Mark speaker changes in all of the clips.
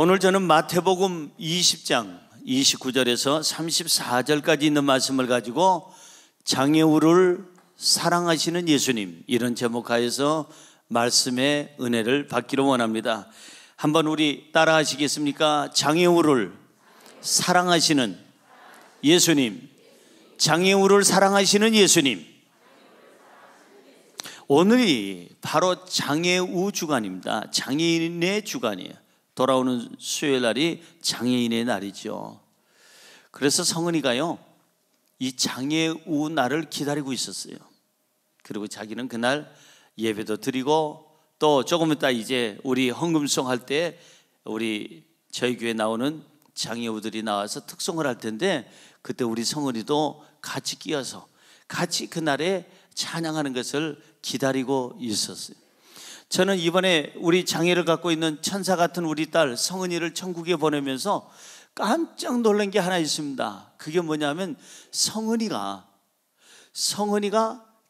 Speaker 1: 오늘 저는 마태복음 20장 29절에서 34절까지 있는 말씀을 가지고 장애우를 사랑하시는 예수님, 이런 제목하에서 말씀의 은혜를 받기를 원합니다. 한번 우리 따라 하시겠습니까? 장애우를 사랑하시는 예수님, 장애우를 사랑하시는 예수님. 오늘이 바로 장애우 주간입니다. 장애인의 주간이에요. 돌아오는 수요일 날이 장애인의 날이죠. 그래서 성은이가요, 이 장애우 날을 기다리고 있었어요. 그리고 자기는 그날 예배도 드리고, 또 조금 이따 이제 우리 헌금송 할 때 우리 저희 교회 나오는 장애우들이 나와서 특송을 할 텐데, 그때 우리 성은이도 같이 끼어서 같이 그날에 찬양하는 것을 기다리고 있었어요. 저는 이번에 우리 장애를 갖고 있는 천사 같은 우리 딸 성은이를 천국에 보내면서 깜짝 놀란 게 하나 있습니다. 그게 뭐냐면 성은이가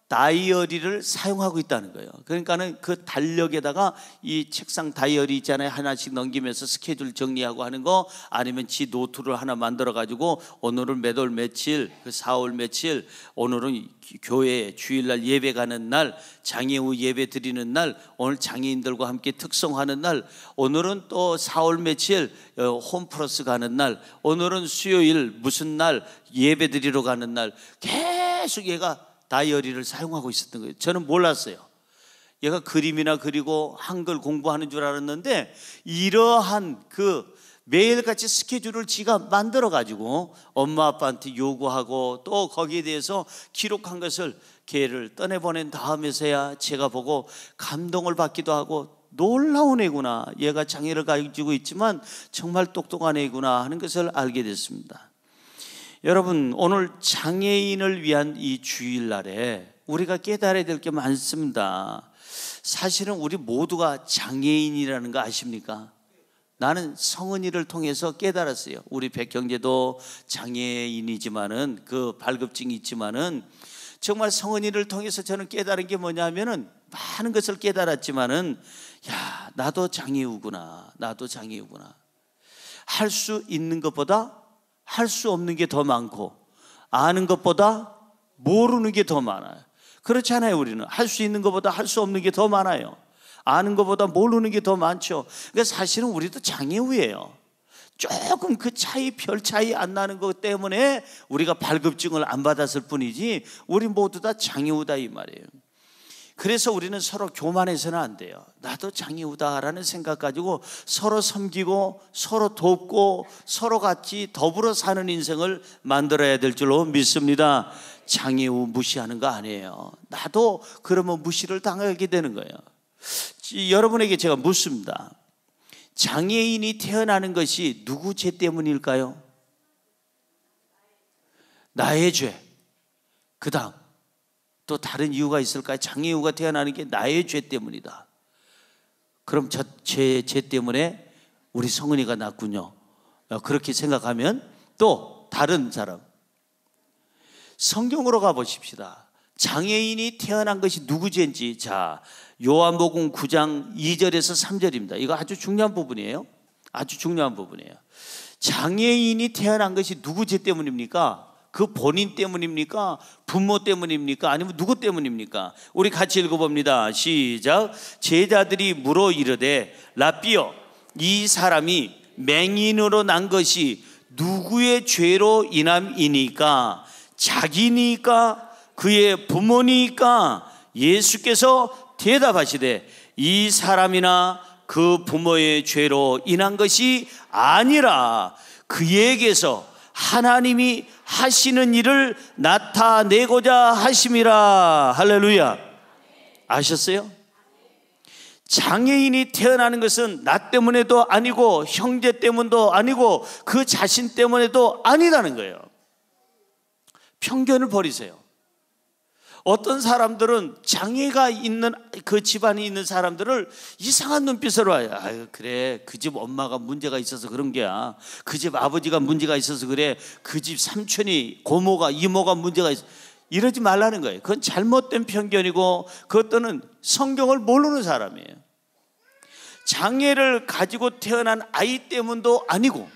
Speaker 1: 다이어리를 사용하고 있다는 거예요. 그러니까는 그 달력에다가 이 책상 다이어리 있잖아요. 하나씩 넘기면서 스케줄 정리하고 하는 거, 아니면 지 노트를 하나 만들어 가지고 오늘은 몇 월 며칠, 그 4월 며칠, 오늘은 교회 주일날 예배 가는 날, 장애우 예배 드리는 날, 오늘 장애인들과 함께 특송하는 날, 오늘은 또 4월 며칠 홈플러스 가는 날, 오늘은 수요일 무슨 날 예배 드리러 가는 날, 계속 얘가 다이어리를 사용하고 있었던 거예요. 저는 몰랐어요. 얘가 그림이나 그리고 한글 공부하는 줄 알았는데, 이러한 그 매일같이 스케줄을 지가 만들어 가지고 엄마 아빠한테 요구하고, 또 거기에 대해서 기록한 것을 걔를 떠내보낸 다음에서야 제가 보고 감동을 받기도 하고, 놀라운 애구나, 얘가 장애를 가지고 있지만 정말 똑똑한 애구나 하는 것을 알게 됐습니다. 여러분, 오늘 장애인을 위한 이 주일날에 우리가 깨달아야 될 게 많습니다. 사실은 우리 모두가 장애인이라는 거 아십니까? 나는 성은이를 통해서 깨달았어요. 우리 백형제도 장애인이지만은, 그 발급증이 있지만은, 정말 성은이를 통해서 저는 깨달은 게 뭐냐면은, 많은 것을 깨달았지만은, 야, 나도 장애우구나, 나도 장애우구나. 할 수 있는 것보다 할 수 없는 게 더 많고, 아는 것보다 모르는 게 더 많아요. 그렇잖아요. 우리는 할 수 있는 것보다 할 수 없는 게 더 많아요. 아는 것보다 모르는 게 더 많죠. 그러니까 사실은 우리도 장애우예요. 조금 그 차이, 별 차이 안 나는 것 때문에 우리가 발급증을 안 받았을 뿐이지, 우리 모두 다 장애우다 이 말이에요. 그래서 우리는 서로 교만해서는 안 돼요. 나도 장애우다라는 생각 가지고 서로 섬기고 서로 돕고 서로 같이 더불어 사는 인생을 만들어야 될 줄로 믿습니다. 장애우 무시하는 거 아니에요. 나도 그러면 무시를 당하게 되는 거예요. 여러분에게 제가 묻습니다. 장애인이 태어나는 것이 누구 죄 때문일까요? 나의 죄. 그 다음 또 다른 이유가 있을까요? 장애우가 태어나는 게 나의 죄 때문이다. 그럼 제 때문에 우리 성은이가 낳군요. 그렇게 생각하면 또 다른 사람, 성경으로 가보십시다. 장애인이 태어난 것이 누구 죄인지. 자, 요한복음 9장 2절에서 3절입니다. 이거 아주 중요한 부분이에요. 아주 중요한 부분이에요. 장애인이 태어난 것이 누구 죄 때문입니까? 그 본인 때문입니까? 부모 때문입니까? 아니면 누구 때문입니까? 우리 같이 읽어봅니다. 시작. 제자들이 물어 이르되 라삐여, 이 사람이 맹인으로 난 것이 누구의 죄로 인함이니까? 자기니까? 그의 부모니까? 예수께서 대답하시되 이 사람이나 그 부모의 죄로 인한 것이 아니라 그에게서 하나님이 하시는 일을 나타내고자 하심이라. 할렐루야. 아셨어요? 장애인이 태어나는 것은 나 때문에도 아니고 형제 때문도 아니고 그 자신 때문에도 아니라는 거예요. 편견을 버리세요. 어떤 사람들은 장애가 있는 그 집안에 있는 사람들을 이상한 눈빛으로 와요. 아유, 그래, 그 집 엄마가 문제가 있어서 그런 게야. 그 집 아버지가 문제가 있어서 그래. 그 집 삼촌이, 고모가, 이모가 문제가 있어. 이러지 말라는 거예요. 그건 잘못된 편견이고, 그것들은 성경을 모르는 사람이에요. 장애를 가지고 태어난 아이 때문도 아니고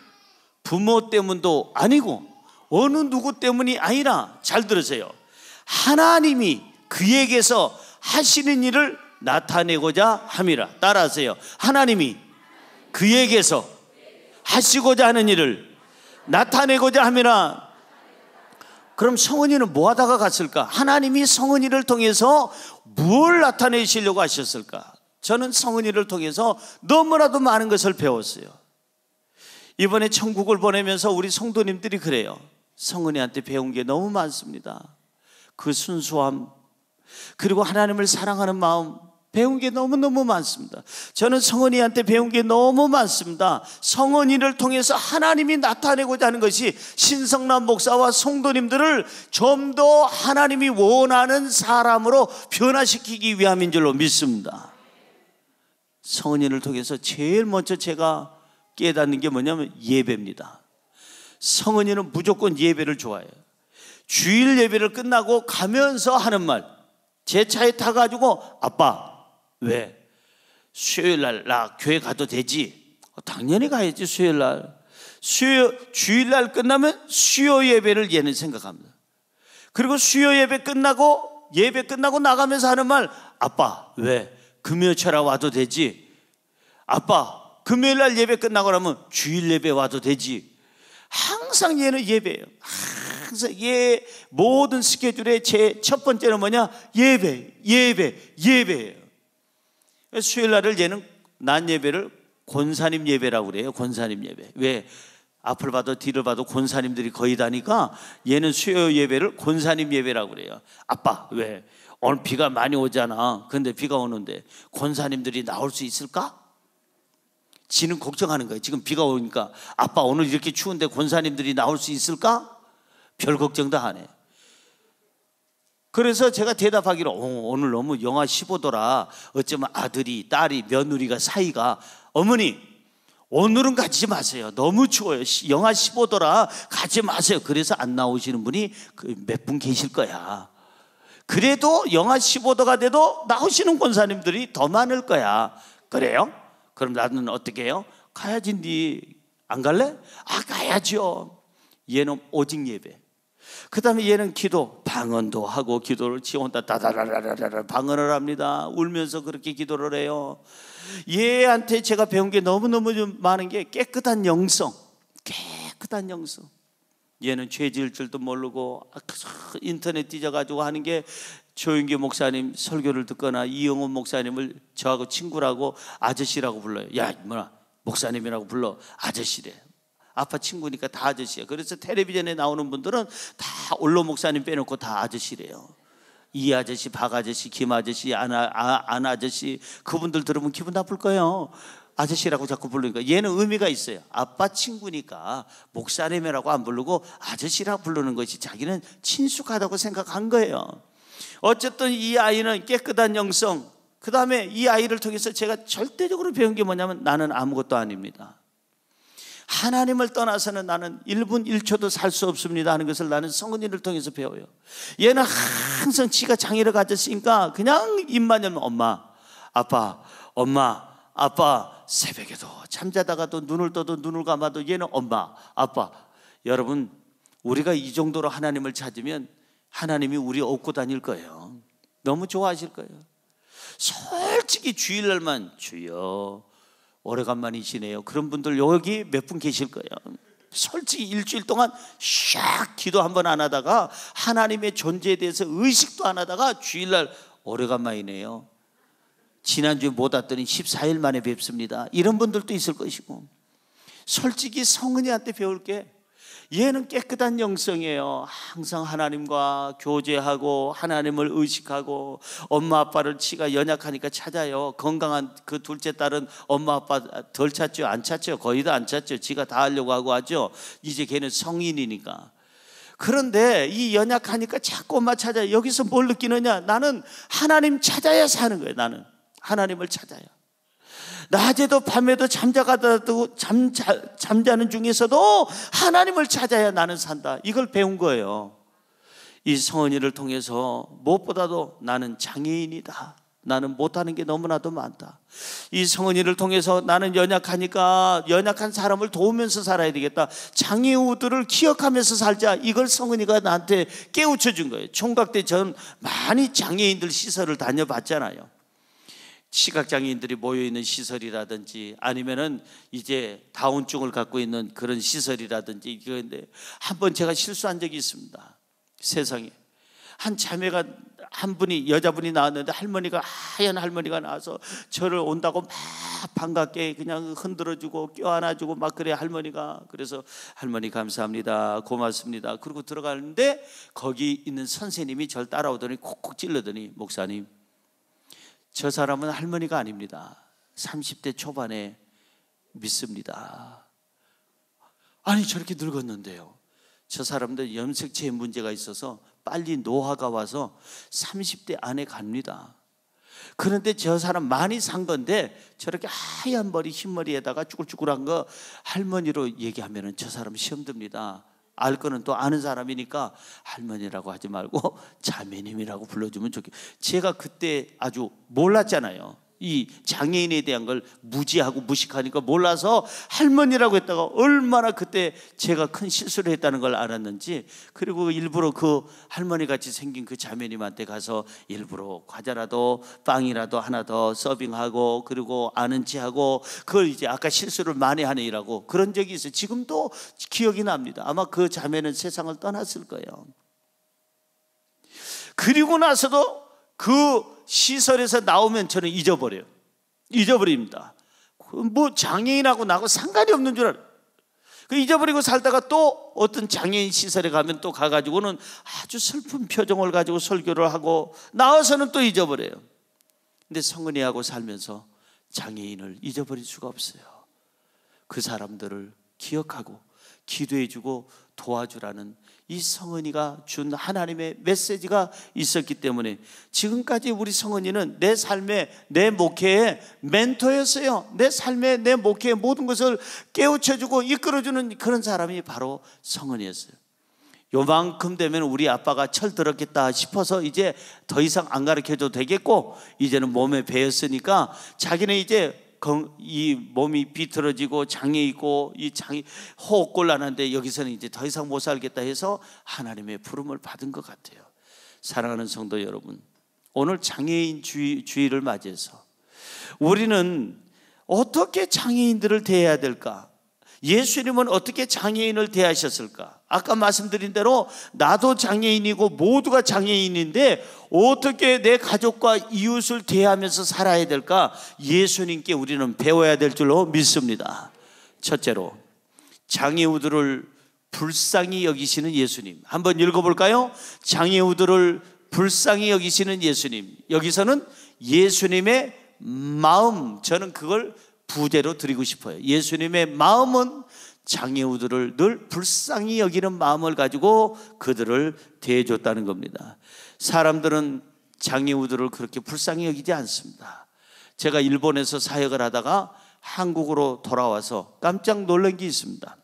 Speaker 1: 부모 때문도 아니고 어느 누구 때문이 아니라, 잘 들으세요, 하나님이 그에게서 하시는 일을 나타내고자 함이라. 따라하세요. 하나님이 그에게서 하시고자 하는 일을 나타내고자 함이라. 그럼 성은이는 뭐 하다가 갔을까? 하나님이 성은이를 통해서 뭘 나타내시려고 하셨을까? 저는 성은이를 통해서 너무나도 많은 것을 배웠어요. 이번에 천국을 보내면서 우리 성도님들이 그래요. 성은이한테 배운 게 너무 많습니다. 그 순수함, 그리고 하나님을 사랑하는 마음, 배운 게 너무너무 많습니다. 저는 성은이한테 배운 게 너무 많습니다. 성은이를 통해서 하나님이 나타내고자 하는 것이 신성남 목사와 성도님들을 좀 더 하나님이 원하는 사람으로 변화시키기 위함인 줄로 믿습니다. 성은이를 통해서 제일 먼저 제가 깨닫는 게 뭐냐면 예배입니다. 성은이는 무조건 예배를 좋아해요. 주일 예배를 끝나고 가면서 하는 말, 제 차에 타가지고 아빠 왜 수요일날 나 교회 가도 되지? 당연히 가야지. 수요일날 주일날 끝나면 수요 예배를 얘는 생각합니다. 그리고 수요 예배 끝나고 나가면서 하는 말, 아빠 왜 금요일처럼 와도 되지? 아빠 금요일날 예배 끝나고 나면 주일 예배 와도 되지? 항상 얘는 예배예요. 항상 모든 스케줄의 제 첫 번째는 뭐냐? 예배예요. 수요일날을 얘는 낮 예배를 권사님 예배라고 그래요. 권사님 예배. 왜? 앞을 봐도 뒤를 봐도 권사님들이 거의 다니까 얘는 수요 예배를 권사님 예배라고 그래요. 아빠 왜? 오늘 비가 많이 오잖아. 근데 비가 오는데 권사님들이 나올 수 있을까? 지는 걱정하는 거예요. 지금 비가 오니까 아빠 오늘 이렇게 추운데 권사님들이 나올 수 있을까? 별 걱정도 안 해. 그래서 제가 대답하기로 오늘 너무 영하 15도라 어쩌면 아들이 딸이 며느리가 사이가 어머니 오늘은 가지 마세요. 너무 추워요. 영하 15도라 가지 마세요. 그래서 안 나오시는 분이 몇 분 계실 거야. 그래도 영하 15도가 돼도 나오시는 권사님들이 더 많을 거야. 그래요? 그럼 나는 어떻게 해요? 가야지. 니 안 갈래? 아 가야죠. 얘는 오직 예배. 그 다음에 얘는 기도, 방언도 하고 기도를 지 혼자 다다라라라 방언을 합니다. 울면서 그렇게 기도를 해요. 얘한테 제가 배운 게 너무너무 좀 많은 게 깨끗한 영성. 얘는 죄 지을 줄도 모르고 인터넷 뒤져가지고 하는 게, 조윤기 목사님 설교를 듣거나 이영훈 목사님을 저하고 친구라고 아저씨라고 불러요. 야 뭐라 목사님이라고 불러. 아저씨래. 아빠 친구니까 다 아저씨야. 그래서 텔레비전에 나오는 분들은 다 올로 목사님 빼놓고 다 아저씨래요. 이 아저씨, 박 아저씨, 김 아저씨, 안 아저씨, 그분들 들으면 기분 나쁠 거예요. 아저씨라고 자꾸 부르니까. 얘는 의미가 있어요. 아빠 친구니까 목사님이라고 안 부르고 아저씨라고 부르는 것이 자기는 친숙하다고 생각한 거예요. 어쨌든 이 아이는 깨끗한 영성, 그 다음에 이 아이를 통해서 제가 절대적으로 배운 게 뭐냐면 나는 아무것도 아닙니다. 하나님을 떠나서는 나는 1분 1초도 살 수 없습니다 하는 것을 나는 성은이를 통해서 배워요. 얘는 항상 지가 장애를 가졌으니까 그냥 입만 열면 엄마, 아빠, 엄마, 아빠. 새벽에도 잠자다가도 눈을 떠도 눈을 감아도 얘는 엄마, 아빠. 여러분, 우리가 이 정도로 하나님을 찾으면 하나님이 우리 업고 다닐 거예요. 너무 좋아하실 거예요. 솔직히 주일날만 주여 오래간만이시네요. 그런 분들 여기 몇 분 계실 거예요. 솔직히 일주일 동안 샥 기도 한 번 안 하다가 하나님의 존재에 대해서 의식도 안 하다가 주일날 오래간만이네요. 지난주에 못 왔더니 14일 만에 뵙습니다. 이런 분들도 있을 것이고, 솔직히 성은이한테 배울 게 얘는 깨끗한 영성이에요. 항상 하나님과 교제하고 하나님을 의식하고, 엄마 아빠를 지가 연약하니까 찾아요. 건강한 그 둘째 딸은 엄마 아빠 덜 찾죠? 안 찾죠? 거의 다 안 찾죠. 지가 다 하려고 하고 하죠. 이제 걔는 성인이니까. 그런데 이 연약하니까 자꾸 엄마 찾아요. 여기서 뭘 느끼느냐? 나는 하나님 찾아야 사는 거예요. 나는 하나님을 찾아요. 낮에도 밤에도 잠자가도 잠자는 중에서도 하나님을 찾아야 나는 산다. 이걸 배운 거예요. 이 성은이를 통해서 무엇보다도 나는 장애인이다. 나는 못하는 게 너무나도 많다. 이 성은이를 통해서 나는 연약하니까 연약한 사람을 도우면서 살아야 되겠다. 장애 이후들을 기억하면서 살자. 이걸 성은이가 나한테 깨우쳐 준 거예요. 총각 때 전 많이 장애인들 시설을 다녀봤잖아요. 시각장애인들이 모여있는 시설이라든지 아니면은 이제 다운증을 갖고 있는 그런 시설이라든지. 이건데 한번 제가 실수한 적이 있습니다. 세상에 한 자매가 한 분이 여자분이 나왔는데 할머니가 하얀 할머니가 나와서 저를 온다고 막 반갑게 그냥 흔들어주고 껴안아주고 막 그래 할머니가. 그래서 할머니 감사합니다 고맙습니다 그러고 들어가는데 거기 있는 선생님이 저를 따라오더니 콕콕 찔러더니 목사님 저 사람은 할머니가 아닙니다. 30대 초반에 믿습니다. 아니 저렇게 늙었는데요. 저 사람들 염색체에 문제가 있어서 빨리 노화가 와서 30대 안에 갑니다. 그런데 저 사람 많이 산 건데 저렇게 하얀 머리 흰머리에다가 쭈글쭈글한 거 할머니로 얘기하면 저 사람 시험 듭니다. 알 거는 또 아는 사람이니까 할머니라고 하지 말고 자매님이라고 불러주면 좋겠어요. 제가 그때 아주 몰랐잖아요. 이 장애인에 대한 걸 무지하고 무식하니까 몰라서 할머니라고 했다가 얼마나 그때 제가 큰 실수를 했다는 걸 알았는지. 그리고 일부러 그 할머니같이 생긴 그 자매님한테 가서 일부러 과자라도 빵이라도 하나 더 서빙하고 그리고 아는 체하고 그걸 이제 아까 실수를 많이 하네라고 그런 적이 있어요. 지금도 기억이 납니다. 아마 그 자매는 세상을 떠났을 거예요. 그리고 나서도 그 시설에서 나오면 저는 잊어버립니다. 뭐 장애인하고 나하고 상관이 없는 줄 알아요. 잊어버리고 살다가 또 어떤 장애인 시설에 가면 또 가가지고는 아주 슬픈 표정을 가지고 설교를 하고 나와서는 또 잊어버려요. 근데 성은이하고 살면서 장애인을 잊어버릴 수가 없어요. 그 사람들을 기억하고 기도해주고 도와주라는 이 성은이가 준 하나님의 메시지가 있었기 때문에 지금까지 우리 성은이는 내 삶의 내 목회의 멘토였어요. 내 삶의 내 목회의 모든 것을 깨우쳐주고 이끌어주는 그런 사람이 바로 성은이었어요. 요만큼 되면 우리 아빠가 철들었겠다 싶어서 이제 더 이상 안 가르쳐도 되겠고 이제는 몸에 배었으니까 자기는 이제 이 몸이 비틀어지고 장애 있고 이 장애 호흡곤란한데 여기서는 이제 더 이상 못 살겠다 해서 하나님의 부름을 받은 것 같아요. 사랑하는 성도 여러분, 오늘 장애인 주의를 맞이해서 우리는 어떻게 장애인들을 대해야 될까? 예수님은 어떻게 장애인을 대하셨을까? 아까 말씀드린 대로 나도 장애인이고 모두가 장애인인데 어떻게 내 가족과 이웃을 대하면서 살아야 될까? 예수님께 우리는 배워야 될 줄로 믿습니다. 첫째로 장애우들을 불쌍히 여기시는 예수님. 한번 읽어볼까요? 장애우들을 불쌍히 여기시는 예수님. 여기서는 예수님의 마음, 저는 그걸 부제로 드리고 싶어요. 예수님의 마음은 장애우들을 늘 불쌍히 여기는 마음을 가지고 그들을 대해줬다는 겁니다. 사람들은 장애우들을 그렇게 불쌍히 여기지 않습니다. 제가 일본에서 사역을 하다가 한국으로 돌아와서 깜짝 놀란 게 있습니다.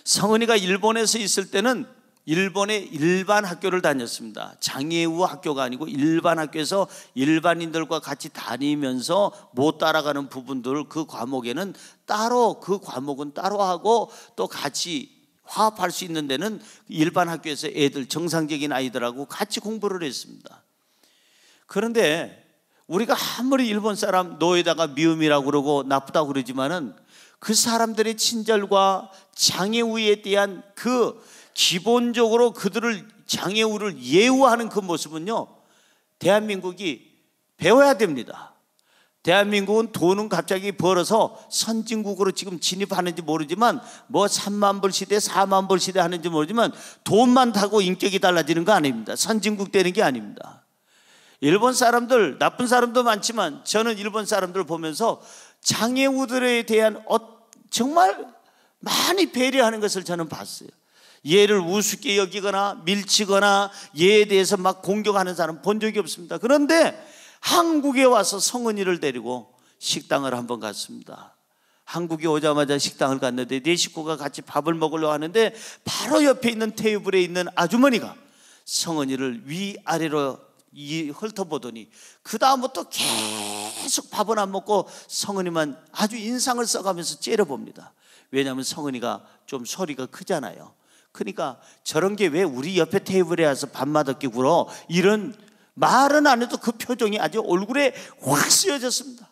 Speaker 1: 성은이가 일본에서 있을 때는 일본의 일반 학교를 다녔습니다. 장애우 학교가 아니고 일반 학교에서 일반인들과 같이 다니면서 못 따라가는 부분들 그 과목에는 따로 그 과목은 따로 하고 또 같이 화합할 수 있는 데는 일반 학교에서 애들 정상적인 아이들하고 같이 공부를 했습니다. 그런데 우리가 아무리 일본 사람 노에다가 미움이라고 그러고 나쁘다고 그러지만은 그 사람들의 친절과 장애우에 대한 그 기본적으로 그들을 장애우를 예우하는 그 모습은요, 대한민국이 배워야 됩니다. 대한민국은 돈은 갑자기 벌어서 선진국으로 지금 진입하는지 모르지만 뭐 3만 불 시대 4만 불 시대 하는지 모르지만 돈만 타고 인격이 달라지는 거 아닙니다. 선진국 되는 게 아닙니다. 일본 사람들 나쁜 사람도 많지만 저는 일본 사람들을 보면서 장애우들에 대한 정말 많이 배려하는 것을 저는 봤어요. 얘를 우습게 여기거나 밀치거나 얘에 대해서 막 공격하는 사람 본 적이 없습니다. 그런데 한국에 와서 성은이를 데리고 식당을 한번 갔습니다. 한국에 오자마자 식당을 갔는데 네 식구가 같이 밥을 먹으려고 하는데 바로 옆에 있는 테이블에 있는 아주머니가 성은이를 위아래로 훑어보더니 그 다음부터 계속 밥은 안 먹고 성은이만 아주 인상을 써가면서 째려봅니다. 왜냐하면 성은이가 좀 소리가 크잖아요. 그러니까 저런 게 왜 우리 옆에 테이블에 와서 밥 맛없게 굴어, 이런 말은 안 해도 그 표정이 아주 얼굴에 확 쓰여졌습니다.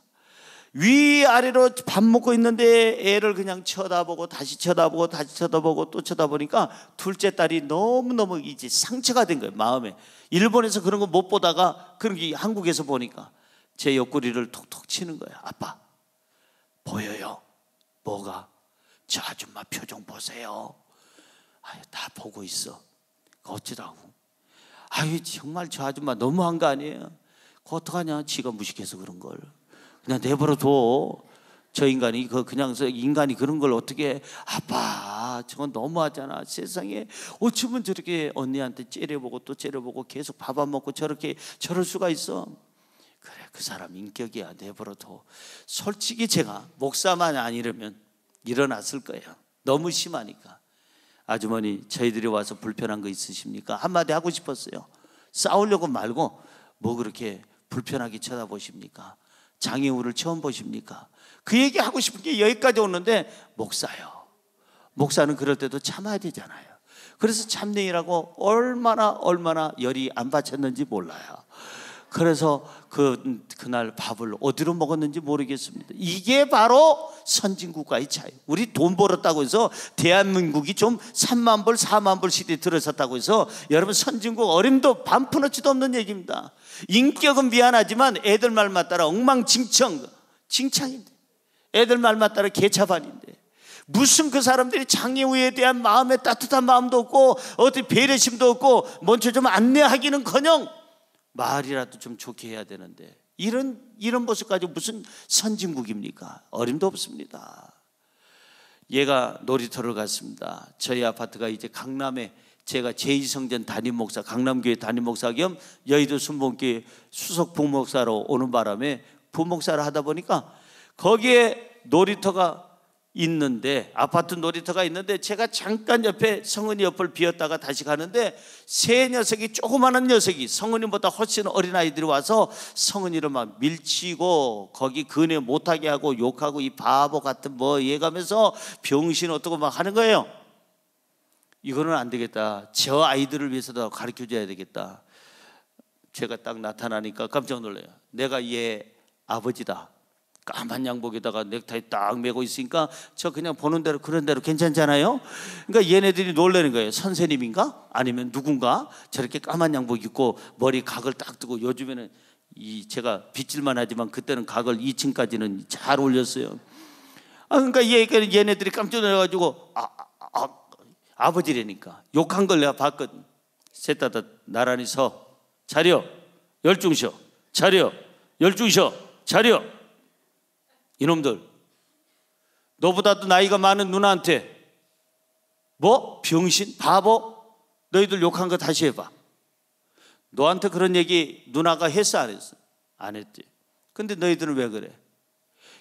Speaker 1: 위아래로 밥 먹고 있는데 애를 그냥 쳐다보고 다시 쳐다보고 다시 쳐다보고 또 쳐다보니까 둘째 딸이 너무너무 이제 상처가 된 거예요, 마음에. 일본에서 그런 거 못 보다가 그런 게 한국에서 보니까 제 옆구리를 톡톡 치는 거예요. 아빠, 보여요? 뭐가? 저 아줌마 표정 보세요. 아유, 다 보고 있어. 어쩌라고? 아유, 정말 저 아줌마 너무한 거 아니에요? 그거 어떡하냐? 지가 무식해서 그런 걸 그냥 내버려둬. 저 인간이 그냥 인간이 그런 걸 어떻게 해? 아빠, 저건 너무하잖아. 세상에 어쩌면 저렇게 언니한테 째려보고 또 째려보고 계속 밥 안 먹고 저렇게 저럴 수가 있어? 그래, 그 사람 인격이야. 내버려둬. 솔직히 제가 목사만 아니라면 일어났을 거예요. 너무 심하니까. 아주머니, 저희들이 와서 불편한 거 있으십니까? 한마디 하고 싶었어요. 싸우려고 말고 뭐 그렇게 불편하게 쳐다보십니까? 장애우를 처음 보십니까? 그 얘기 하고 싶은 게 여기까지 오는데, 목사요, 목사는 그럴 때도 참아야 되잖아요. 그래서 참내이라고 얼마나 열이 안 받쳤는지 몰라요. 그래서 그날 밥을 어디로 먹었는지 모르겠습니다. 이게 바로 선진국과의 차이. 우리 돈 벌었다고 해서 대한민국이 좀 3만 불 4만 불 시대에 들어섰다고 해서 여러분 선진국 어림도 반푼어치도 없는 얘기입니다. 인격은 미안하지만 애들 말만 따라 엉망진창인데, 애들 말만 따라 개차반인데, 무슨 그 사람들이 장애우에 대한 마음에 따뜻한 마음도 없고 어디 배려심도 없고 먼저 좀 안내하기는커녕 말이라도 좀 좋게 해야 되는데, 이런 모습까지 무슨 선진국입니까? 어림도 없습니다. 얘가 놀이터를 갔습니다. 저희 아파트가 이제 강남에, 제가 제2성전 담임목사, 강남교회 담임목사 겸 여의도 순복음교회 수석 부목사로 오는 바람에 부목사를 하다 보니까 거기에 놀이터가 있는데, 아파트 놀이터가 있는데, 제가 잠깐 옆에 성은이 옆을 비었다가 다시 가는데 세 녀석이, 조그마한 녀석이 성은이보다 훨씬 어린 아이들이 와서 성은이를 막 밀치고 거기 근에 못하게 하고 욕하고, 이 바보 같은 뭐 얘가면서 병신 어떻고 막 하는 거예요. 이거는 안 되겠다. 저 아이들을 위해서도 가르쳐줘야 되겠다. 제가 딱 나타나니까 깜짝 놀라요. 내가 얘 아버지다. 까만 양복에다가 넥타이 딱 메고 있으니까 저 그냥 보는 대로 그런 대로 괜찮잖아요. 그러니까 얘네들이 놀라는 거예요. 선생님인가? 아니면 누군가 저렇게 까만 양복 입고 머리 각을 딱 뜨고, 요즘에는 제가 빗질만 하지만 그때는 각을 2층까지는 잘 올렸어요. 그러니까 얘네들이 깜짝 놀라가지고 아버지라니까 욕한 걸 내가 봤거든. 셋 다 나란히 서. 차려. 열중셔. 차려. 열중셔. 차려. 이놈들, 너보다도 나이가 많은 누나한테 뭐? 병신? 바보? 너희들 욕한 거 다시 해봐. 너한테 그런 얘기 누나가 했어 안 했어? 안 했지. 근데 너희들은 왜 그래?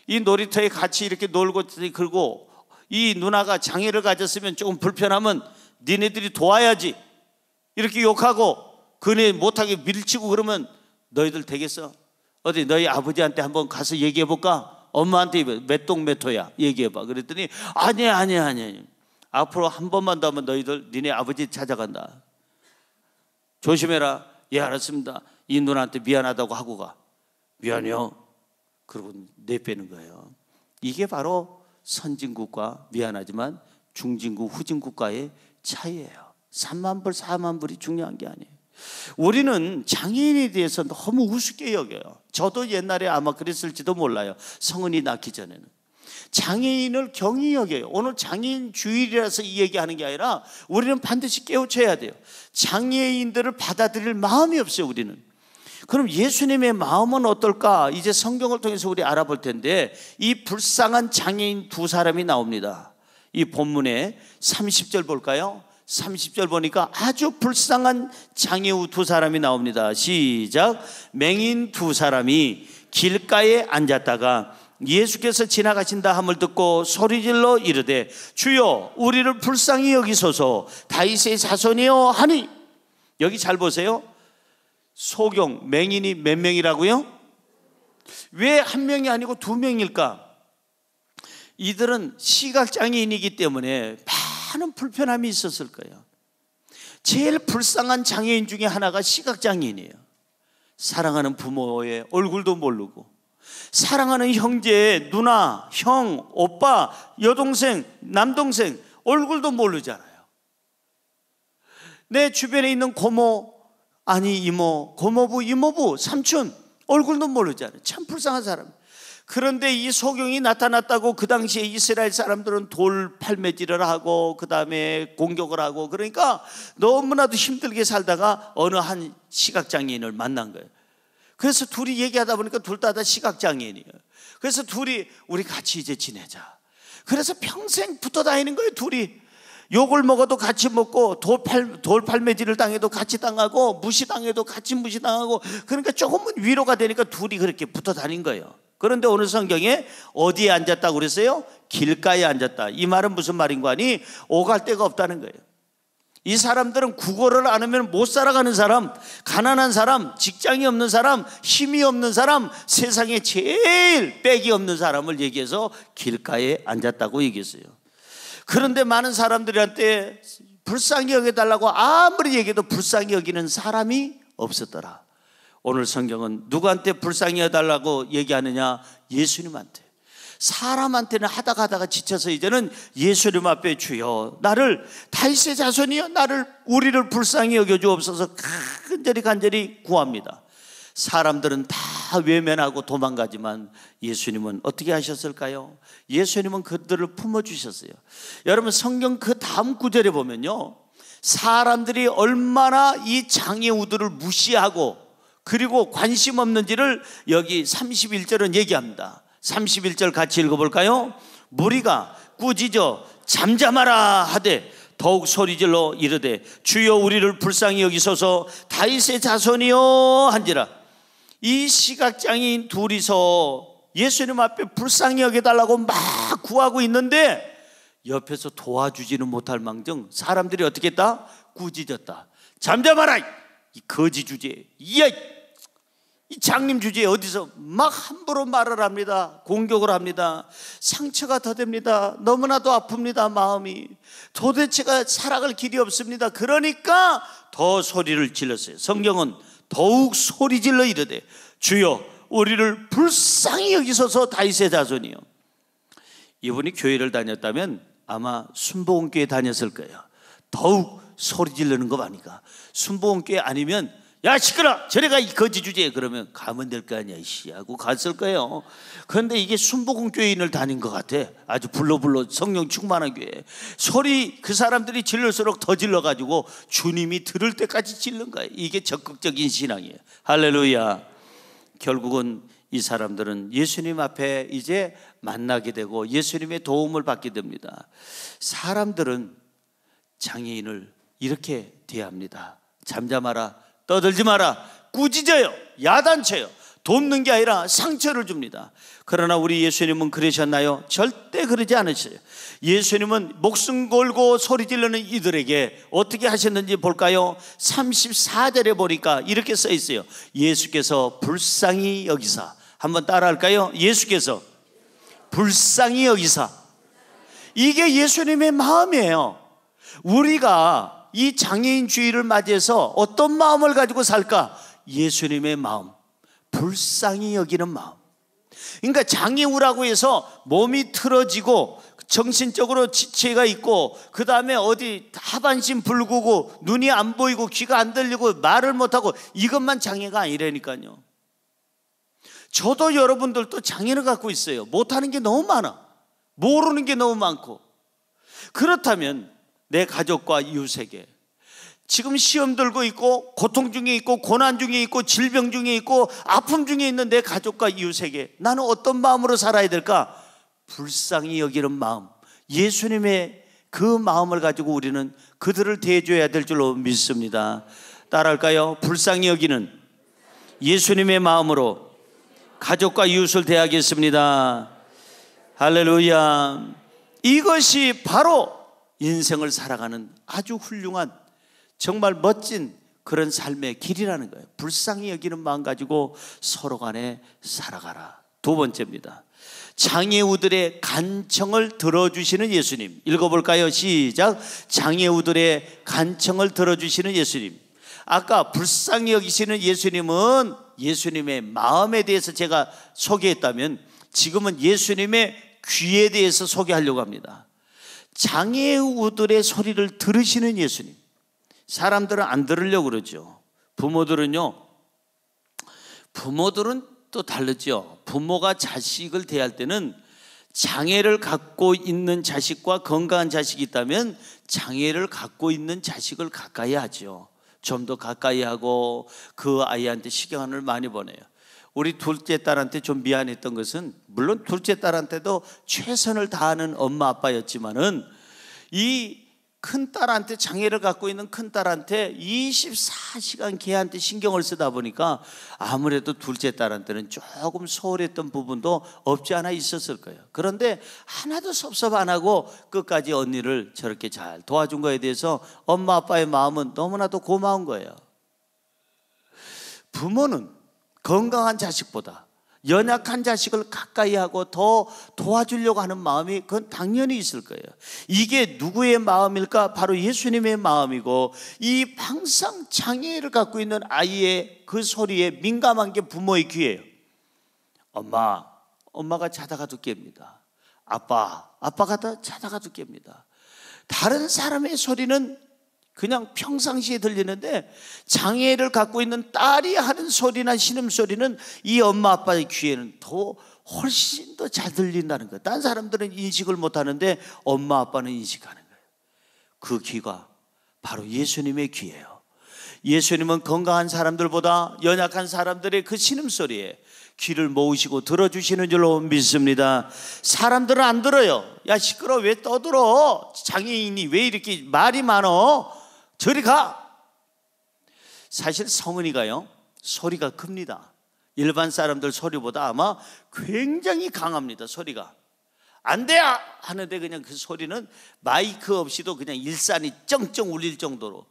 Speaker 1: 이 놀이터에 같이 이렇게 놀고 그러고, 이 누나가 장애를 가졌으면 조금 불편하면 니네들이 도와야지. 이렇게 욕하고 그네 못하게 밀치고 그러면 너희들 되겠어? 어디 너희 아버지한테 한번 가서 얘기해볼까? 엄마한테 몇 동 몇 호야 얘기해봐. 그랬더니 아니야. 앞으로 한 번만 더 하면 너희들 니네 아버지 찾아간다. 조심해라. 예, 알았습니다. 이 누나한테 미안하다고 하고 가. 미안해요. 그러고 내빼는 거예요. 이게 바로 선진국과, 미안하지만 중진국 후진국과의 차이예요. 3만 불 4만 불이 중요한 게 아니에요. 우리는 장애인에 대해서 너무 우습게 여겨요. 저도 옛날에 아마 그랬을지도 몰라요. 성은이 낳기 전에는 장애인을 경히 여겨요. 오늘 장애인 주일이라서 이 얘기하는 게 아니라 우리는 반드시 깨우쳐야 돼요. 장애인들을 받아들일 마음이 없어요, 우리는. 그럼 예수님의 마음은 어떨까? 이제 성경을 통해서 우리 알아볼 텐데, 이 불쌍한 장애인 두 사람이 나옵니다. 이 본문에 30절 볼까요? 30절 보니까 아주 불쌍한 장애우 두 사람이 나옵니다. 시작. 맹인 두 사람이 길가에 앉았다가 예수께서 지나가신다 함을 듣고 소리질러 이르되 주여 우리를 불쌍히 여기소서 다윗의 자손이여 하니. 여기 잘 보세요. 소경, 맹인이 몇 명이라고요? 왜 한 명이 아니고 두 명일까? 이들은 시각장애인이기 때문에 많은 불편함이 있었을 거예요. 제일 불쌍한 장애인 중에 하나가 시각장애인이에요. 사랑하는 부모의 얼굴도 모르고, 사랑하는 형제, 누나, 형, 오빠, 여동생, 남동생 얼굴도 모르잖아요. 내 주변에 있는 고모, 아니 이모, 고모부, 이모부, 삼촌 얼굴도 모르잖아요. 참 불쌍한 사람. 그런데 이 소경이 나타났다고 그 당시에 이스라엘 사람들은 돌 팔매질을 하고 그 다음에 공격을 하고, 그러니까 너무나도 힘들게 살다가 어느 한 시각장애인을 만난 거예요. 그래서 둘이 얘기하다 보니까 둘 다 시각장애인이에요. 그래서 둘이 우리 같이 이제 지내자. 그래서 평생 붙어 다니는 거예요. 둘이 욕을 먹어도 같이 먹고, 돌 팔매질을 당해도 같이 당하고, 무시당해도 같이 무시당하고, 그러니까 조금은 위로가 되니까 둘이 그렇게 붙어 다닌 거예요. 그런데 오늘 성경에 어디에 앉았다고 그랬어요? 길가에 앉았다. 이 말은 무슨 말인가 하니 오갈 데가 없다는 거예요. 이 사람들은 국어를 안 하면 못 살아가는 사람, 가난한 사람, 직장이 없는 사람, 힘이 없는 사람, 세상에 제일 빽이 없는 사람을 얘기해서 길가에 앉았다고 얘기했어요. 그런데 많은 사람들한테 불쌍히 여겨달라고 아무리 얘기해도 불쌍히 여기는 사람이 없었더라. 오늘 성경은 누구한테 불쌍히 여달라고 얘기하느냐? 예수님한테. 사람한테는 하다가 지쳐서 이제는 예수님 앞에 주여 나를, 다윗의 자손이여 우리를 불쌍히 여겨주옵소서 간절히 구합니다. 사람들은 다 외면하고 도망가지만 예수님은 어떻게 하셨을까요? 예수님은 그들을 품어주셨어요. 여러분, 성경 그 다음 구절에 보면요, 사람들이 얼마나 이 장애우들을 무시하고 그리고 관심 없는지를 여기 31절은 얘기합니다. 31절 같이 읽어볼까요? 무리가 꾸짖어 잠잠하라 하되 더욱 소리질러 이르되 주여 우리를 불쌍히 여기소서 다윗의 자손이여 한지라. 이 시각장애인 둘이서 예수님 앞에 불쌍히 여겨달라고 막 구하고 있는데 옆에서 도와주지는 못할 망정 사람들이 어떻게 했다? 꾸짖었다. 잠잠하라, 이 거지 주제에, 이 장님 주제에 어디서 막 함부로 말을 합니다. 공격을 합니다. 상처가 더 됩니다. 너무나도 아픕니다. 마음이 도대체가 살아갈 길이 없습니다. 그러니까 더 소리를 질렀어요. 성경은 더욱 소리질러 이르되 주여 우리를 불쌍히 여기소서 다윗의 자손이요. 이분이 교회를 다녔다면 아마 순복음교회 다녔을 거예요. 더욱 소리 지르는 거 아니까. 순복음교회 아니면 야 시끄러 저래가 이 거지 주제에, 그러면 가면 될 거 아니야 이씨 하고 갔을 거예요. 그런데 이게 순복음교회인을 다닌 것 같아. 아주 불러 성령 충만한 교회. 소리 그 사람들이 질를수록 더 질러가지고 주님이 들을 때까지 질른 거예요. 이게 적극적인 신앙이에요. 할렐루야. 결국은 이 사람들은 예수님 앞에 이제 만나게 되고 예수님의 도움을 받게 됩니다. 사람들은 장애인을 이렇게 대합니다. 잠잠하라, 떠들지 마라, 꾸짖어요, 야단쳐요. 돕는 게 아니라 상처를 줍니다. 그러나 우리 예수님은 그러셨나요? 절대 그러지 않으셔요. 예수님은 목숨 걸고 소리 지르는 이들에게 어떻게 하셨는지 볼까요? 34절에 보니까 이렇게 써 있어요. 예수께서 불쌍히 여기사. 한번 따라 할까요? 예수께서 불쌍히 여기사. 이게 예수님의 마음이에요. 우리가 이 장애인 주의를 맞이해서 어떤 마음을 가지고 살까? 예수님의 마음, 불쌍히 여기는 마음. 그러니까 장애우라고 해서 몸이 틀어지고 정신적으로 지체가 있고 그 다음에 어디 하반신 붉고 눈이 안 보이고 귀가 안 들리고 말을 못하고 이것만 장애가 아니라니까요. 저도 여러분들도 장애를 갖고 있어요. 못하는 게 너무 많아. 모르는 게 너무 많고. 그렇다면 내 가족과 이웃에게 지금 시험 들고 있고 고통 중에 있고 고난 중에 있고 질병 중에 있고 아픔 중에 있는 내 가족과 이웃에게 나는 어떤 마음으로 살아야 될까? 불쌍히 여기는 마음, 예수님의 그 마음을 가지고 우리는 그들을 대해줘야 될 줄로 믿습니다. 따라할까요? 불쌍히 여기는 예수님의 마음으로 가족과 이웃을 대하겠습니다. 할렐루야. 이것이 바로 인생을 살아가는 아주 훌륭한 정말 멋진 그런 삶의 길이라는 거예요. 불쌍히 여기는 마음 가지고 서로 간에 살아가라. 두 번째입니다. 장애우들의 간청을 들어주시는 예수님. 읽어볼까요? 시작. 장애우들의 간청을 들어주시는 예수님. 아까 불쌍히 여기시는 예수님은 예수님의 마음에 대해서 제가 소개했다면, 지금은 예수님의 귀에 대해서 소개하려고 합니다. 장애우들의 소리를 들으시는 예수님. 사람들은 안 들으려고 그러죠. 부모들은 또 다르죠. 부모가 자식을 대할 때는 장애를 갖고 있는 자식과 건강한 자식이 있다면 장애를 갖고 있는 자식을 가까이 하죠. 좀 더 가까이 하고 그 아이한테 시간을 많이 보내요. 우리 둘째 딸한테 좀 미안했던 것은, 물론 둘째 딸한테도 최선을 다하는 엄마 아빠였지만은, 이 큰딸한테, 장애를 갖고 있는 큰딸한테 24시간 걔한테 신경을 쓰다 보니까 아무래도 둘째 딸한테는 조금 소홀했던 부분도 없지 않아 있었을 거예요. 그런데 하나도 섭섭 안 하고 끝까지 언니를 저렇게 잘 도와준 거에 대해서 엄마 아빠의 마음은 너무나도 고마운 거예요. 부모는 건강한 자식보다 연약한 자식을 가까이 하고 더 도와주려고 하는 마음이, 그건 당연히 있을 거예요. 이게 누구의 마음일까? 바로 예수님의 마음이고, 이 항상 장애를 갖고 있는 아이의 그 소리에 민감한 게 부모의 귀예요. 엄마가 자다가도 깹니다. 아빠가 다 자다가도 깹니다. 다른 사람의 소리는 그냥 평상시에 들리는데, 장애를 갖고 있는 딸이 하는 소리나 신음소리는 이 엄마 아빠의 귀에는 훨씬 더 잘 들린다는 거예요. 딴 사람들은 인식을 못하는데 엄마 아빠는 인식하는 거예요. 그 귀가 바로 예수님의 귀예요. 예수님은 건강한 사람들보다 연약한 사람들의 그 신음소리에 귀를 모으시고 들어주시는 줄로 믿습니다. 사람들은 안 들어요. 야, 시끄러워, 왜 떠들어? 장애인이 왜 이렇게 말이 많어? 저리 가. 사실 성은이가요, 소리가 큽니다. 일반 사람들 소리보다 아마 굉장히 강합니다. 소리가 안 돼 하는데 그냥 그 소리는 마이크 없이도 그냥 일산이 쩡쩡 울릴 정도로.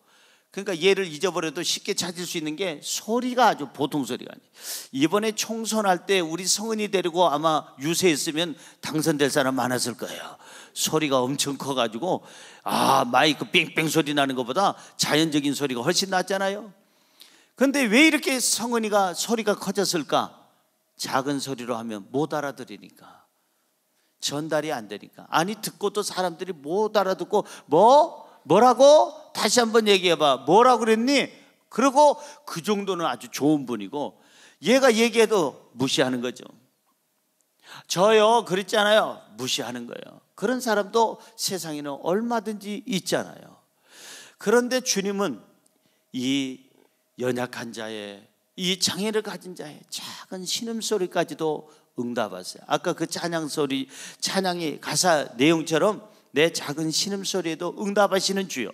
Speaker 1: 그러니까 얘를 잊어버려도 쉽게 찾을 수 있는 게 소리가 아주 보통 소리가 아니에요. 이번에 총선할 때 우리 성은이 데리고 아마 유세했으면 당선될 사람 많았을 거예요. 소리가 엄청 커가지고 마이크 뺑뺑 소리 나는 것보다 자연적인 소리가 훨씬 낫잖아요. 그런데 왜 이렇게 성은이가 소리가 커졌을까? 작은 소리로 하면 못 알아들으니까, 전달이 안 되니까. 아니, 듣고도 사람들이 못 알아듣고 뭐라고? 다시 한번 얘기해봐. 뭐라고 그랬니? 그리고 그 정도는 아주 좋은 분이고, 얘가 얘기해도 무시하는 거죠. 저요 그랬잖아요, 무시하는 거예요. 그런 사람도 세상에는 얼마든지 있잖아요. 그런데 주님은 이 연약한 자의, 이 장애를 가진 자의 작은 신음소리까지도 응답하세요. 아까 그 찬양의 가사 내용처럼 내 작은 신음소리에도 응답하시는 주요,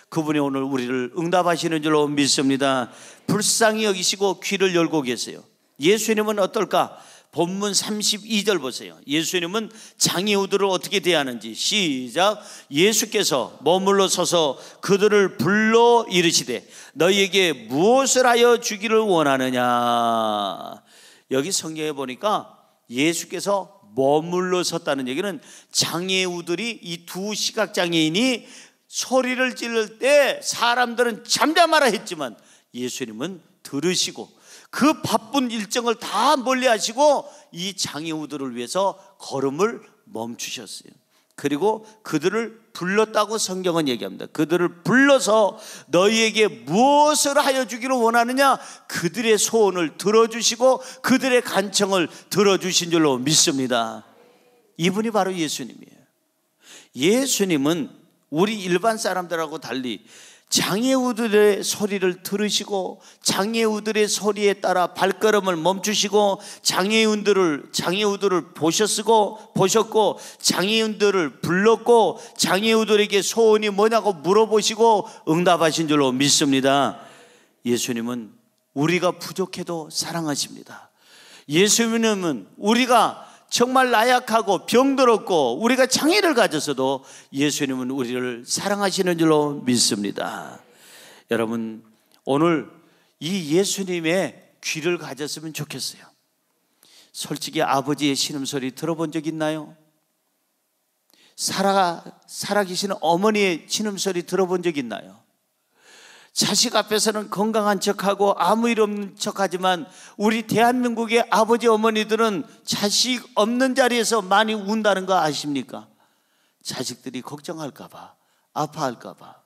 Speaker 1: 그분이 오늘 우리를 응답하시는 줄로 믿습니다. 불쌍히 여기시고 귀를 열고 계세요. 예수님은 어떨까? 본문 32절 보세요. 예수님은 장애우들을 어떻게 대하는지. 시작. 예수께서 머물러 서서 그들을 불러 이르시되 너희에게 무엇을 하여 주기를 원하느냐. 여기 성경에 보니까 예수께서 머물러 섰다는 얘기는, 장애우들이, 이 두 시각장애인이 소리를 지를 때 사람들은 잠잠하라 했지만 예수님은 들으시고 그 바쁜 일정을 다 멀리 하시고 이 장애우들을 위해서 걸음을 멈추셨어요. 그리고 그들을 불렀다고 성경은 얘기합니다. 그들을 불러서 너희에게 무엇을 하여 주기를 원하느냐, 그들의 소원을 들어주시고 그들의 간청을 들어주신 줄로 믿습니다. 이분이 바로 예수님이에요. 예수님은 우리 일반 사람들하고 달리 장애우들의 소리를 들으시고 장애우들의 소리에 따라 발걸음을 멈추시고 장애우들을 보셨고 장애우들을 불렀고 장애우들에게 소원이 뭐냐고 물어보시고 응답하신 줄로 믿습니다. 예수님은 우리가 부족해도 사랑하십니다. 예수님은 우리가 정말 나약하고 병들었고 우리가 장애를 가졌어도 예수님은 우리를 사랑하시는 줄로 믿습니다. 여러분, 오늘 이 예수님의 귀를 가졌으면 좋겠어요. 솔직히 아버지의 신음소리 들어본 적 있나요? 살아계시는 어머니의 신음소리 들어본 적 있나요? 자식 앞에서는 건강한 척하고 아무 일 없는 척하지만 우리 대한민국의 아버지 어머니들은 자식 없는 자리에서 많이 운다는 거 아십니까? 자식들이 걱정할까 봐, 아파할까 봐.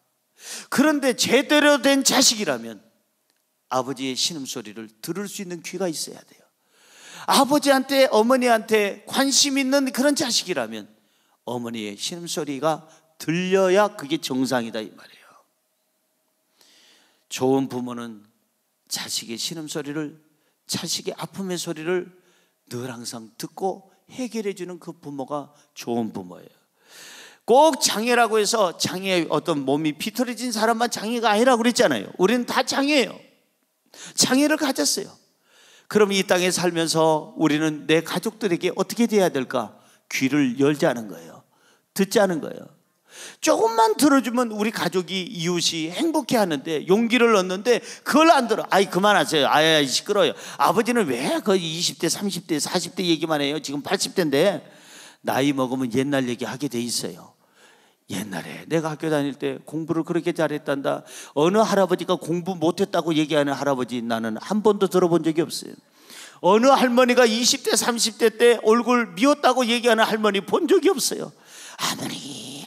Speaker 1: 그런데 제대로 된 자식이라면 아버지의 신음소리를 들을 수 있는 귀가 있어야 돼요. 아버지한테 어머니한테 관심 있는 그런 자식이라면 어머니의 신음소리가 들려야 그게 정상이다 이 말이에요. 좋은 부모는 자식의 신음소리를, 자식의 아픔의 소리를 늘 항상 듣고 해결해 주는 그 부모가 좋은 부모예요. 꼭 장애라고 해서 장애 어떤 몸이 비틀어진 사람만 장애가 아니라고 그랬잖아요. 우리는 다 장애예요. 장애를 가졌어요. 그럼 이 땅에 살면서 우리는 내 가족들에게 어떻게 돼야 될까? 귀를 열자는 거예요. 듣자는 거예요. 조금만 들어주면 우리 가족이, 이웃이 행복해 하는데, 용기를 얻는데 그걸 안 들어. 아이 그만하세요. 아이 시끄러워요. 아버지는 왜 그 20대 30대 40대 얘기만 해요? 지금 80대인데 나이 먹으면 옛날 얘기 하게 돼 있어요. 옛날에 내가 학교 다닐 때 공부를 그렇게 잘했단다. 어느 할아버지가 공부 못했다고 얘기하는 할아버지 나는 한 번도 들어본 적이 없어요. 어느 할머니가 20대 30대 때 얼굴 미웠다고 얘기하는 할머니 본 적이 없어요.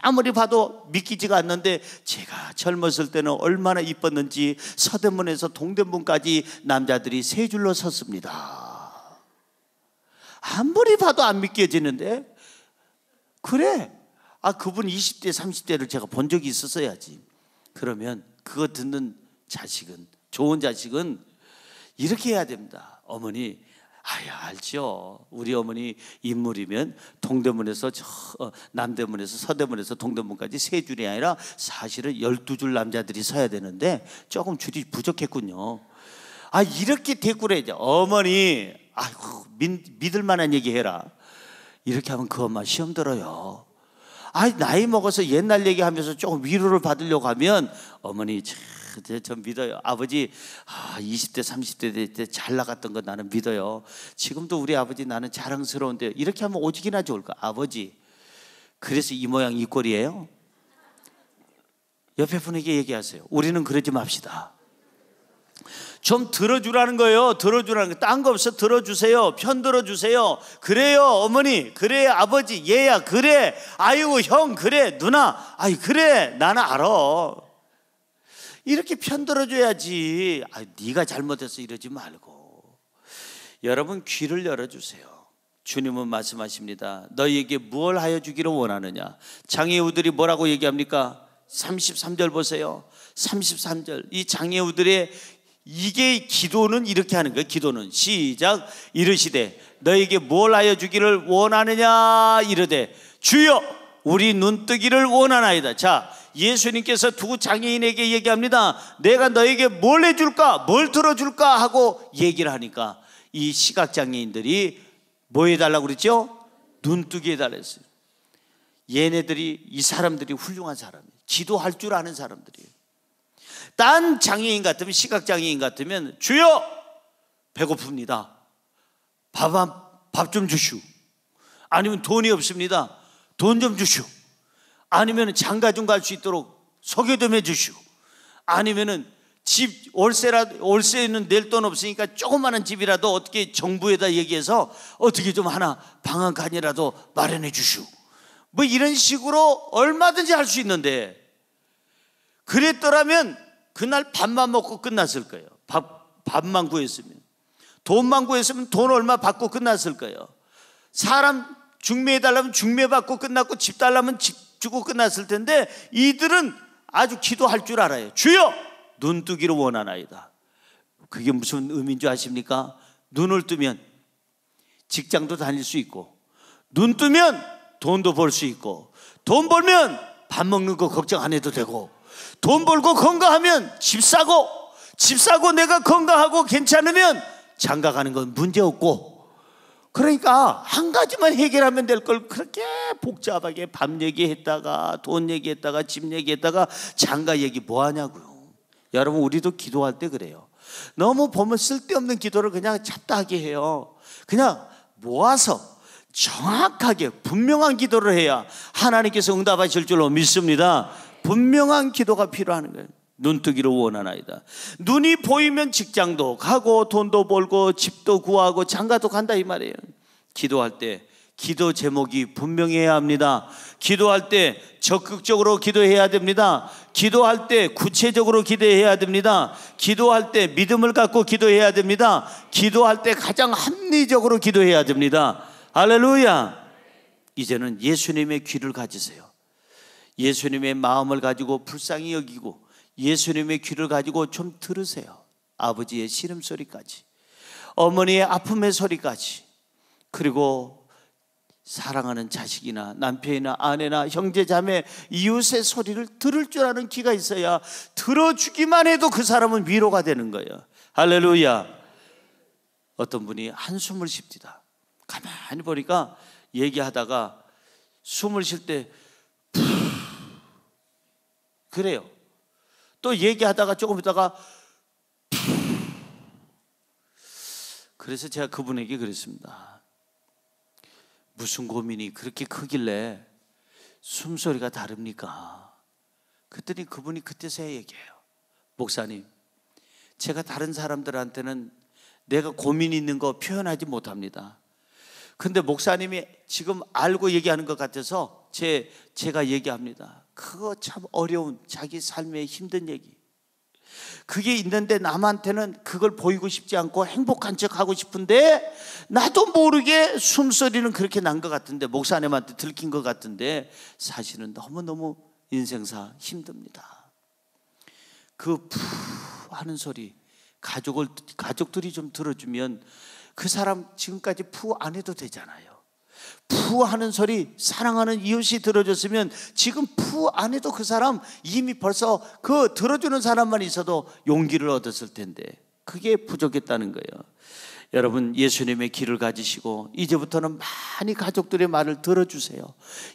Speaker 1: 아무리 봐도 믿기지가 않는데 제가 젊었을 때는 얼마나 이뻤는지 서대문에서 동대문까지 남자들이 세 줄로 섰습니다. 아무리 봐도 안 믿겨지는데, 그래, 그분 20대 30대를 제가 본 적이 있었어야지. 그러면 그거 듣는 자식은, 좋은 자식은 이렇게 해야 됩니다. 어머니, 알죠. 우리 어머니 인물이면 동대문에서 남대문에서 서대문에서 동대문까지 세 줄이 아니라 사실은 12줄 남자들이 서야 되는데 조금 줄이 부족했군요. 이렇게 대꾸해야죠. 어머니, 믿을 만한 얘기 해라. 이렇게 하면 그 엄마 시험 들어요. 나이 먹어서 옛날 얘기하면서 조금 위로를 받으려고 하면 어머니 전 믿어요. 아버지 20대 30대 때 잘 나갔던 거 나는 믿어요. 지금도 우리 아버지 나는 자랑스러운데 이렇게 하면 오직이나 좋을까? 아버지, 그래서 이 모양 이 꼴이에요? 옆에 분에게 얘기하세요. 우리는 그러지 맙시다. 좀 들어주라는 거예요. 들어주라는 거. 딴 거 없어. 들어주세요. 편 들어주세요. 그래요 어머니, 그래 아버지, 얘야 그래, 아유 형 그래, 누나 그래, 나는 알아. 이렇게 편 들어줘야지. 네가 잘못했어 이러지 말고. 여러분 귀를 열어주세요. 주님은 말씀하십니다. 너희에게 무엇을 하여 주기를 원하느냐. 장애우들이 뭐라고 얘기합니까? 33절 보세요. 33절. 이 장애우들의 이게 기도는 이렇게 하는 거예요. 기도는 시작. 이르시되 너에게 뭘 하여 주기를 원하느냐 이르되 주여 우리 눈뜨기를 원하나이다. 자, 예수님께서 두 장애인에게 얘기합니다. 내가 너에게 뭘 해줄까, 뭘 들어줄까 하고 얘기를 하니까 이 시각장애인들이 뭐 해달라고 그랬죠? 눈뜨기 해달라 했어요. 얘네들이, 이 사람들이 훌륭한 사람이에요. 기도할 줄 아는 사람들이에요. 딴 장애인 같으면, 시각장애인 같으면 주여 배고픕니다, 밥 좀 주시오. 아니면 돈이 없습니다, 돈 좀 주시오. 아니면 장가 좀 갈 수 있도록 소개 좀 해주시오. 아니면은 집 월세는 낼 돈 없으니까 조그마한 집이라도 어떻게 정부에다 얘기해서 어떻게 좀 하나 방한간이라도 마련해 주시오. 뭐 이런 식으로 얼마든지 할 수 있는데, 그랬더라면 그날 밥만 먹고 끝났을 거예요. 밥만 구했으면, 돈만 구했으면 돈 얼마 받고 끝났을 거예요. 사람 중매해 달라면 중매 받고 끝났고, 집 달라면 집 주고 끝났을 텐데, 이들은 아주 기도할 줄 알아요. 주여 눈뜨기를 원하나이다. 그게 무슨 의미인 줄 아십니까? 눈을 뜨면 직장도 다닐 수 있고, 눈 뜨면 돈도 벌 수 있고, 돈 벌면 밥 먹는 거 걱정 안 해도 되고, 돈 벌고 건강하면 집 사고, 집 사고 내가 건강하고 괜찮으면 장가 가는 건 문제 없고. 그러니까 한 가지만 해결하면 될 걸 그렇게 복잡하게 밥 얘기했다가 돈 얘기했다가 집 얘기했다가 장가 얘기 뭐 하냐고요. 여러분, 우리도 기도할 때 그래요. 너무 보면 쓸데없는 기도를 그냥 잡다하게 해요. 그냥 모아서 정확하게 분명한 기도를 해야 하나님께서 응답하실 줄로 믿습니다. 분명한 기도가 필요한 거예요. 눈뜨기로 원하나이다. 눈이 보이면 직장도 가고 돈도 벌고 집도 구하고 장가도 간다 이 말이에요. 기도할 때 기도 제목이 분명해야 합니다. 기도할 때 적극적으로 기도해야 됩니다. 기도할 때 구체적으로 기도해야 됩니다. 기도할 때 믿음을 갖고 기도해야 됩니다. 기도할 때 가장 합리적으로 기도해야 됩니다. 할렐루야. 이제는 예수님의 귀를 가지세요. 예수님의 마음을 가지고 불쌍히 여기고 예수님의 귀를 가지고 좀 들으세요. 아버지의 신음소리까지, 어머니의 아픔의 소리까지, 그리고 사랑하는 자식이나 남편이나 아내나 형제자매 이웃의 소리를 들을 줄 아는 귀가 있어야 들어주기만 해도 그 사람은 위로가 되는 거예요. 할렐루야. 어떤 분이 한숨을 쉽디다. 가만히 보니까 얘기하다가 숨을 쉴 때 그래요. 또 얘기하다가 조금 있다가 그래서 제가 그분에게 그랬습니다. 무슨 고민이 그렇게 크길래 숨소리가 다릅니까? 그랬더니 그분이 그때서야 얘기해요. 목사님, 제가 다른 사람들한테는 내가 고민이 있는 거 표현하지 못합니다. 근데 목사님이 지금 알고 얘기하는 것 같아서 제가 얘기합니다. 그거 참 어려운 자기 삶의 힘든 얘기. 그게 있는데 남한테는 그걸 보이고 싶지 않고 행복한 척 하고 싶은데 나도 모르게 숨소리는 그렇게 난 것 같은데, 목사님한테 들킨 것 같은데 사실은 너무너무 인생사 힘듭니다. 그 푸 하는 소리 가족들이 좀 들어주면 그 사람 지금까지 푸 안 해도 되잖아요. 푸 하는 소리 사랑하는 이웃이 들어줬으면 지금 푸 안 해도 그 사람 이미 벌써 그 들어주는 사람만 있어도 용기를 얻었을 텐데 그게 부족했다는 거예요. 여러분, 예수님의 귀를 가지시고 이제부터는 많이 가족들의 말을 들어주세요.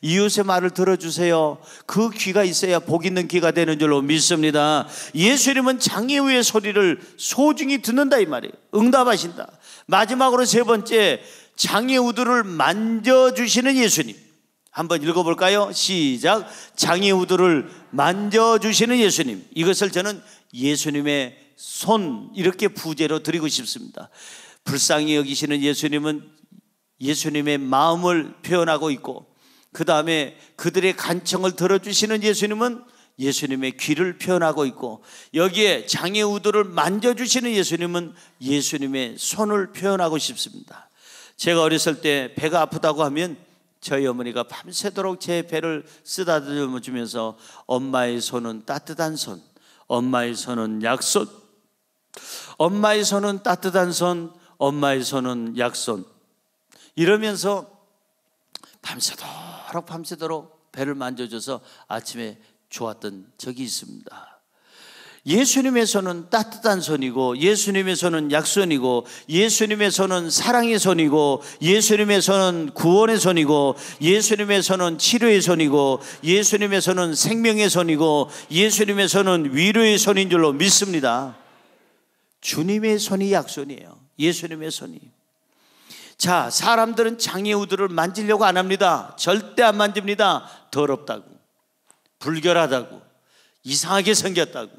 Speaker 1: 이웃의 말을 들어주세요. 그 귀가 있어야 복 있는 귀가 되는 줄로 믿습니다. 예수님은 장애우의 소리를 소중히 듣는다 이 말이에요. 응답하신다. 마지막으로 세 번째, 장애우들을 만져주시는 예수님. 한번 읽어볼까요? 시작. 장애우들을 만져주시는 예수님. 이것을 저는 예수님의 손 이렇게 부제로 드리고 싶습니다. 불쌍히 여기시는 예수님은 예수님의 마음을 표현하고 있고, 그 다음에 그들의 간청을 들어주시는 예수님은 예수님의 귀를 표현하고 있고, 여기에 장애우들을 만져주시는 예수님은 예수님의 손을 표현하고 싶습니다. 제가 어렸을 때 배가 아프다고 하면 저희 어머니가 밤새도록 제 배를 쓰다듬어 주면서 엄마의 손은 따뜻한 손, 엄마의 손은 약손, 엄마의 손은 따뜻한 손, 엄마의 손은 약손, 이러면서 밤새도록 배를 만져줘서 아침에 좋았던 적이 있습니다. 예수님의 손은 따뜻한 손이고, 예수님의 손은 약손이고, 예수님의 손은 사랑의 손이고, 예수님의 손은 구원의 손이고, 예수님의 손은 치료의 손이고, 예수님의 손은 생명의 손이고, 예수님의 손은 위로의 손인 줄로 믿습니다. 주님의 손이 약손이에요. 예수님의 손이. 자, 사람들은 장애우들을 만지려고 안 합니다. 절대 안 만집니다. 더럽다고, 불결하다고, 이상하게 생겼다고,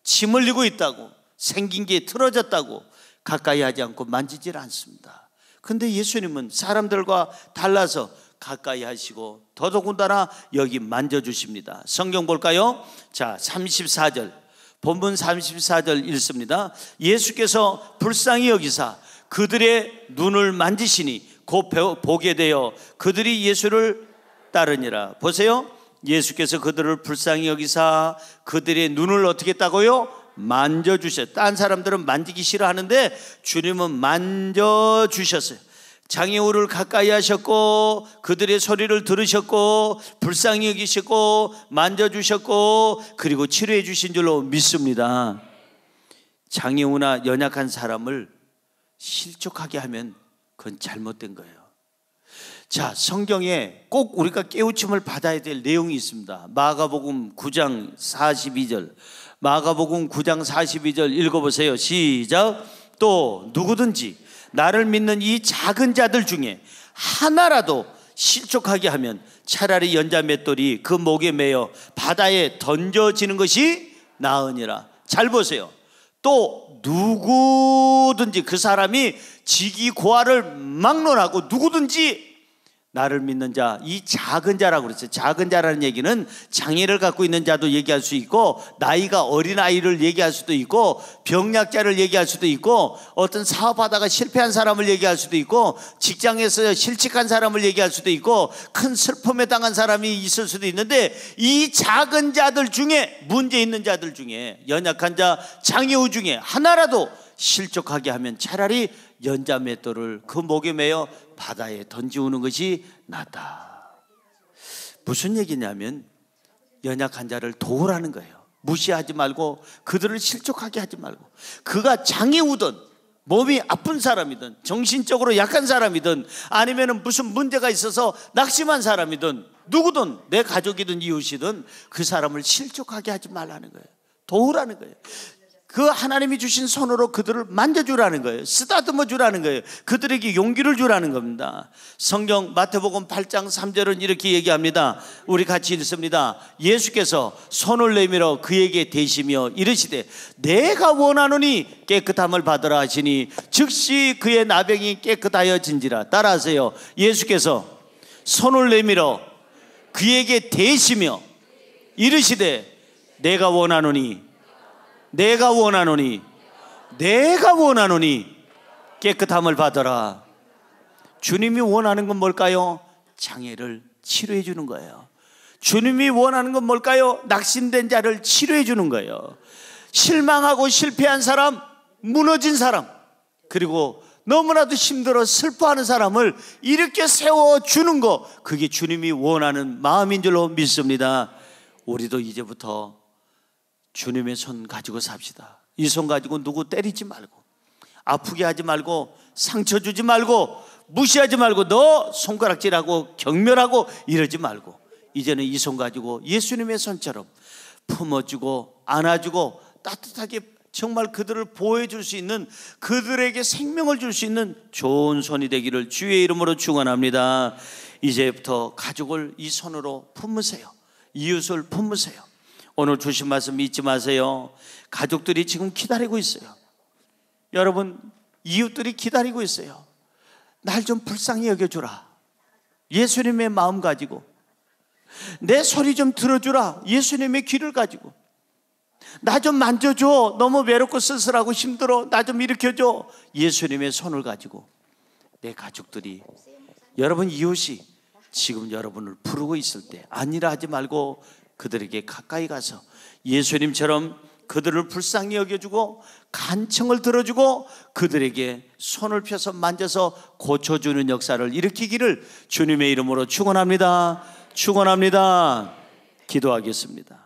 Speaker 1: 침 흘리고 있다고, 생긴 게 틀어졌다고 가까이 하지 않고 만지질 않습니다. 그런데 예수님은 사람들과 달라서 가까이 하시고 더더군다나 여기 만져주십니다. 성경 볼까요? 자, 34절, 본문 34절 읽습니다. 예수께서 불쌍히 여기사 그들의 눈을 만지시니 곧 보게 되어 그들이 예수를 따르니라. 보세요. 예수께서 그들을 불쌍히 여기사 그들의 눈을 어떻게 했다고요? 만져주셨어요. 딴 사람들은 만지기 싫어하는데 주님은 만져주셨어요. 장애우를 가까이 하셨고 그들의 소리를 들으셨고 불쌍히 여기셨고 만져주셨고 그리고 치료해 주신 줄로 믿습니다. 장애우나 연약한 사람을 실족하게 하면 그건 잘못된 거예요. 자, 성경에 꼭 우리가 깨우침을 받아야 될 내용이 있습니다. 마가복음 9장 42절, 마가복음 9장 42절 읽어보세요. 시작. 또 누구든지 나를 믿는 이 작은 자들 중에 하나라도 실족하게 하면 차라리 연자 맷돌이 그 목에 매여 바다에 던져지는 것이 나으니라. 잘 보세요. 또 누구든지, 그 사람이 직위 고하를 막론하고 누구든지 나를 믿는 자, 이 작은 자라고 그랬어요. 작은 자라는 얘기는 장애를 갖고 있는 자도 얘기할 수 있고, 나이가 어린 아이를 얘기할 수도 있고, 병약자를 얘기할 수도 있고, 어떤 사업하다가 실패한 사람을 얘기할 수도 있고, 직장에서 실직한 사람을 얘기할 수도 있고, 큰 슬픔에 당한 사람이 있을 수도 있는데, 이 작은 자들 중에, 문제 있는 자들 중에, 연약한 자, 장애우 중에 하나라도 실족하게 하면 차라리 연자 맷돌을 그 목에 매어 바다에 던지우는 것이 낫다. 무슨 얘기냐면 연약한 자를 도우라는 거예요. 무시하지 말고 그들을 실족하게 하지 말고, 그가 장애우든 몸이 아픈 사람이든 정신적으로 약한 사람이든 아니면 무슨 문제가 있어서 낙심한 사람이든 누구든 내 가족이든 이웃이든 그 사람을 실족하게 하지 말라는 거예요. 도우라는 거예요. 그 하나님이 주신 손으로 그들을 만져주라는 거예요. 쓰다듬어 주라는 거예요. 그들에게 용기를 주라는 겁니다. 성경 마태복음 8장 3절은 이렇게 얘기합니다. 우리 같이 읽습니다. 예수께서 손을 내밀어 그에게 대시며 이르시되 내가 원하노니 깨끗함을 받으라 하시니 즉시 그의 나병이 깨끗하여진지라. 따라하세요. 예수께서 손을 내밀어 그에게 대시며 이르시되 내가 원하노니 깨끗함을 받아라. 주님이 원하는 건 뭘까요? 장애를 치료해 주는 거예요. 주님이 원하는 건 뭘까요? 낙심된 자를 치료해 주는 거예요. 실망하고 실패한 사람, 무너진 사람, 그리고 너무나도 힘들어 슬퍼하는 사람을 이렇게 세워주는 거, 그게 주님이 원하는 마음인 줄로 믿습니다. 우리도 이제부터 주님의 손 가지고 삽시다. 이 손 가지고 누구 때리지 말고, 아프게 하지 말고, 상처 주지 말고, 무시하지 말고, 너 손가락질하고 경멸하고 이러지 말고, 이제는 이 손 가지고 예수님의 손처럼 품어주고 안아주고 따뜻하게 정말 그들을 보호해줄 수 있는, 그들에게 생명을 줄 수 있는 좋은 손이 되기를 주의 이름으로 축원합니다. 이제부터 가족을 이 손으로 품으세요. 이웃을 품으세요. 오늘 주신 말씀 잊지 마세요. 가족들이 지금 기다리고 있어요. 여러분, 이웃들이 기다리고 있어요. 날 좀 불쌍히 여겨주라. 예수님의 마음 가지고, 내 소리 좀 들어주라. 예수님의 귀를 가지고, 나 좀 만져줘. 너무 외롭고 쓸쓸하고 힘들어. 나 좀 일으켜줘. 예수님의 손을 가지고 내 가족들이, 여러분 이웃이 지금 여러분을 부르고 있을 때 아니라 하지 말고 그들에게 가까이 가서 예수님처럼 그들을 불쌍히 여겨주고 간청을 들어주고 그들에게 손을 펴서 만져서 고쳐주는 역사를 일으키기를 주님의 이름으로 축원합니다. 축원합니다. 기도하겠습니다.